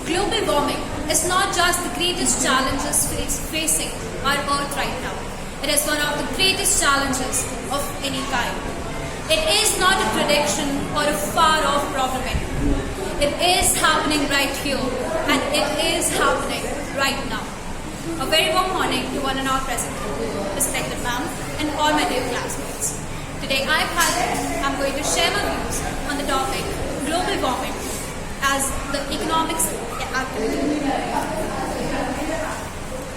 Global warming is not just the greatest challenges facing our Earth right now. It is one of the greatest challenges of any kind. It is not a prediction or a far-off problem anymore. It is happening right here, and it is happening right now. A very warm morning to one and all present, respected ma'am, and all my dear classmates. Today I'm going to share my views on the topic global warming as the economics activity.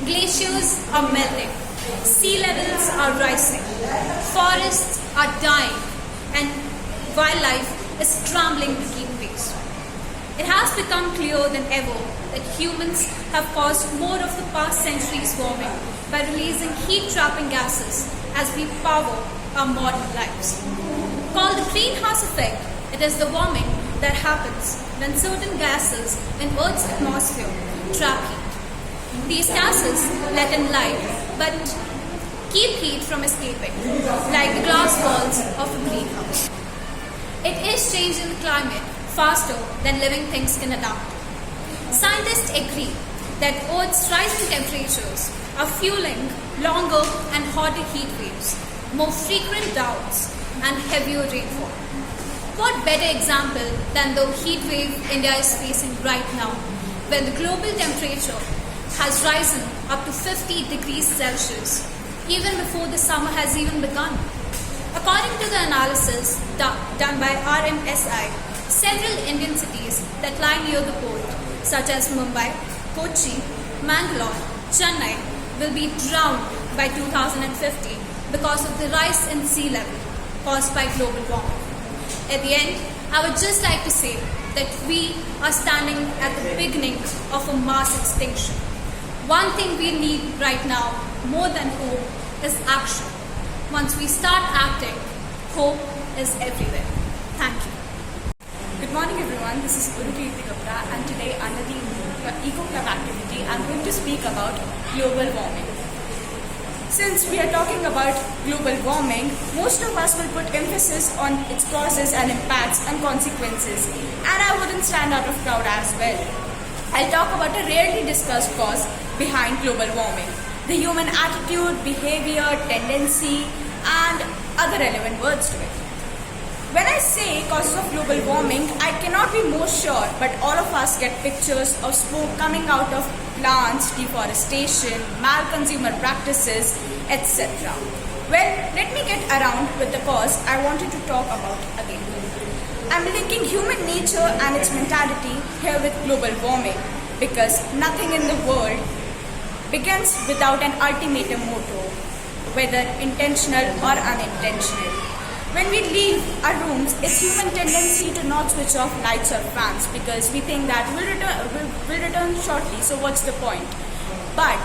Glaciers are melting, sea levels are rising, forests are dying, and wildlife is scrambling to keep pace. It has become clearer than ever that humans have caused more of the past century's warming by releasing heat-trapping gases as we power our modern lives. Called the greenhouse effect, it is the warming that happens when certain gases in Earth's atmosphere trap heat. These gases let in light but keep heat from escaping, like the glass walls of a greenhouse. It is changing the climate faster than living things can adapt. Scientists agree that Earth's rising temperatures are fueling longer and hotter heat waves, more frequent droughts, and heavier rainfall. What better example than the heat wave India is facing right now, when the global temperature has risen up to 50 degrees Celsius, even before the summer has even begun. According to the analysis done by RMSI, several Indian cities that lie near the port, such as Mumbai, Kochi, Mangalore, Chennai, will be drowned by 2050 because of the rise in sea level caused by global warming. At the end, I would just like to say that we are standing at the beginning of a mass extinction. One thing we need right now, more than hope, is action. Once we start acting, hope is everywhere. Thank you. Good morning everyone, this is XII and today under the Eco Club activity I'm going to speak about global warming. Since we are talking about global warming, most of us will put emphasis on its causes and impacts and consequences, and I wouldn't stand out of crowd as well. I'll talk about a rarely discussed cause behind global warming, the human attitude, behavior, tendency, and other relevant words to it. When I say causes of global warming, I cannot be more sure, but all of us get pictures of smoke coming out of plants, deforestation, mal-consumer practices, etc. Well, let me get around with the cause I wanted to talk about again. I'm linking human nature and its mentality here with global warming because nothing in the world begins without an ultimatum motto, whether intentional or unintentional. When we leave our rooms, it's human tendency to not switch off lights or fans because we think that we'll return shortly, so what's the point? But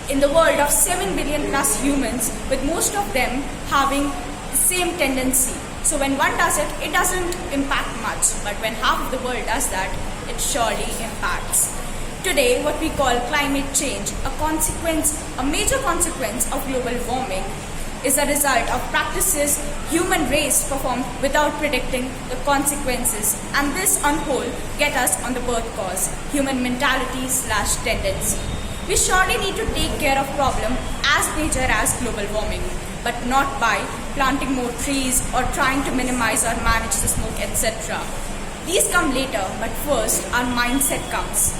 in the world of 7 billion plus humans, with most of them having the same tendency, so when one does it, it doesn't impact much, but when half of the world does that, it surely impacts. Today, what we call climate change, a major consequence of global warming, is a result of practices human race performed without predicting the consequences, and this on whole get us on the birth cause, human mentality / tendency. We surely need to take care of problem as major as global warming, but not by planting more trees or trying to minimize or manage the smoke, etc. These come later, but first our mindset comes.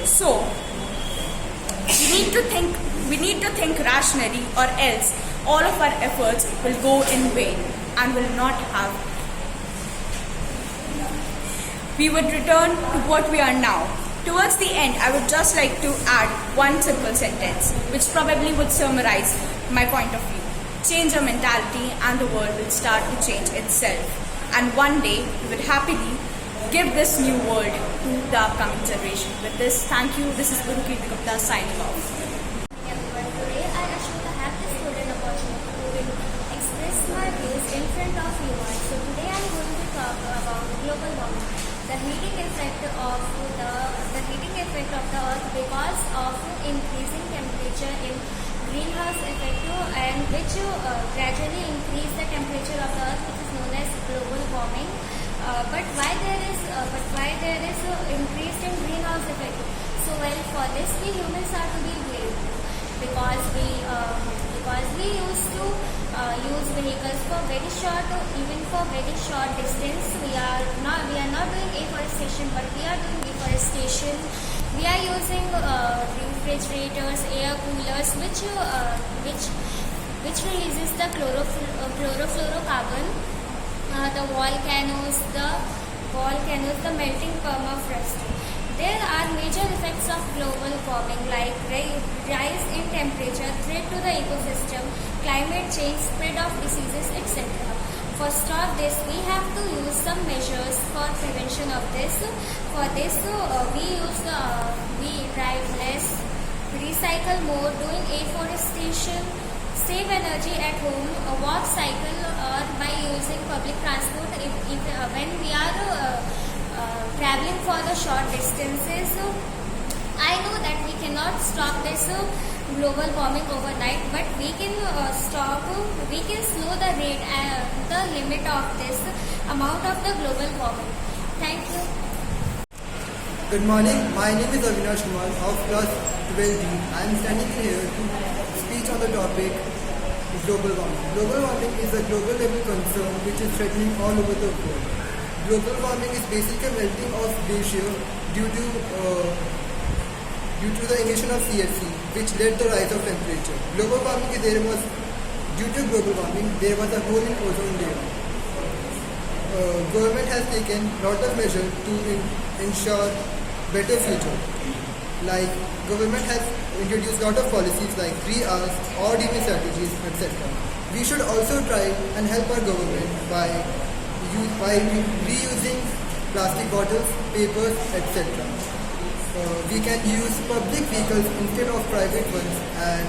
So we need to think rationally, or else all of our efforts will go in vain and will not have. We would return to what we are now. Towards the end, I would just like to add one simple sentence, which probably would summarize my point of view. Change your mentality and the world will start to change itself. And one day, we would happily give this new world to the upcoming generation. With this, thank you. This is XII signing off. In front of you all. So today I am going to talk about global warming, the heating effect of the earth because of increasing temperature in greenhouse effect and which gradually increase the temperature of the earth, which is known as global warming. But why there is there is increase in greenhouse effect? So well, for this we humans are to be blamed because we used to use vehicles for very short, even for very short distance. We are not doing afforestation, but we are doing deforestation. We are using refrigerators, air coolers, which releases the chlorofluorocarbon, the volcanoes, the melting permafrost. There are major effects of global warming like rise in temperature, threat to the ecosystem, climate change, spread of diseases, etc. For stop this, we have to use some measures for prevention of this. For this, we drive less, recycle more, doing afforestation, save energy at home, walk, cycle, or by using public transport when we are traveling for the short distances. I know that we cannot stop this global warming overnight, but we can slow the rate and the limit of this amount of the global warming. Thank you. Good morning. My name is Avinash Kumar of class 12D. I am standing here to speak on the topic global warming. Global warming is a global level concern which is threatening all over the world. Global warming is basically melting of glacier due to the emission of CFC, which led the rise of temperature. Due to global warming, there was a hole in ozone layer. Government has taken lot of measures to ensure better future. Like government has introduced lot of policies like 3Rs, odd even strategies, etc. We should also try and help our government by reusing plastic bottles, papers, etc. We can use public vehicles instead of private ones, and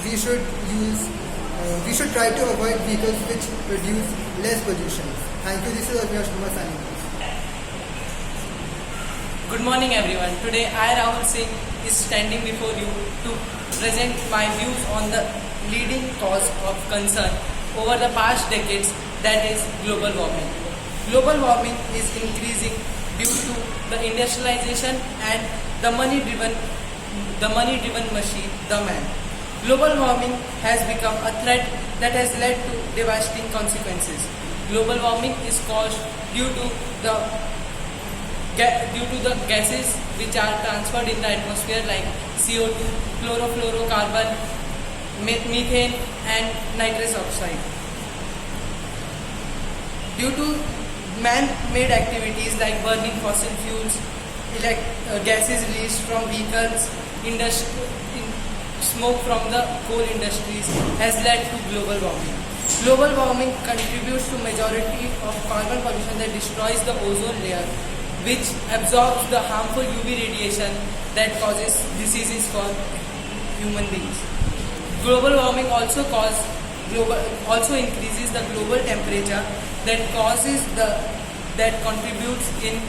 we should try to avoid vehicles which produce less pollution. Thank you. This is Avinash Kumar signing off. Good morning everyone. Today I, Rahul Singh, is standing before you to present my views on the leading cause of concern over the past decades, that is global warming. Global warming is increasing due to the industrialization and the money-driven machine, the man. Global warming has become a threat that has led to devastating consequences. Global warming is caused due to the gases which are transferred in the atmosphere like CO2, chlorofluorocarbon, methane and nitrous oxide. Due to man-made activities like burning fossil fuels, gases released from vehicles, smoke from the coal industries has led to global warming. Global warming contributes to majority of carbon pollution that destroys the ozone layer, which absorbs the harmful UV radiation that causes diseases for human beings. Global warming also increases the global temperature that contributes in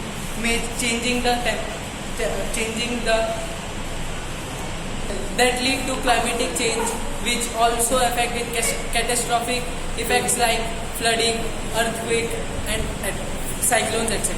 that lead to climatic change, which also affect with catastrophic effects like flooding, earthquake and cyclones, etc.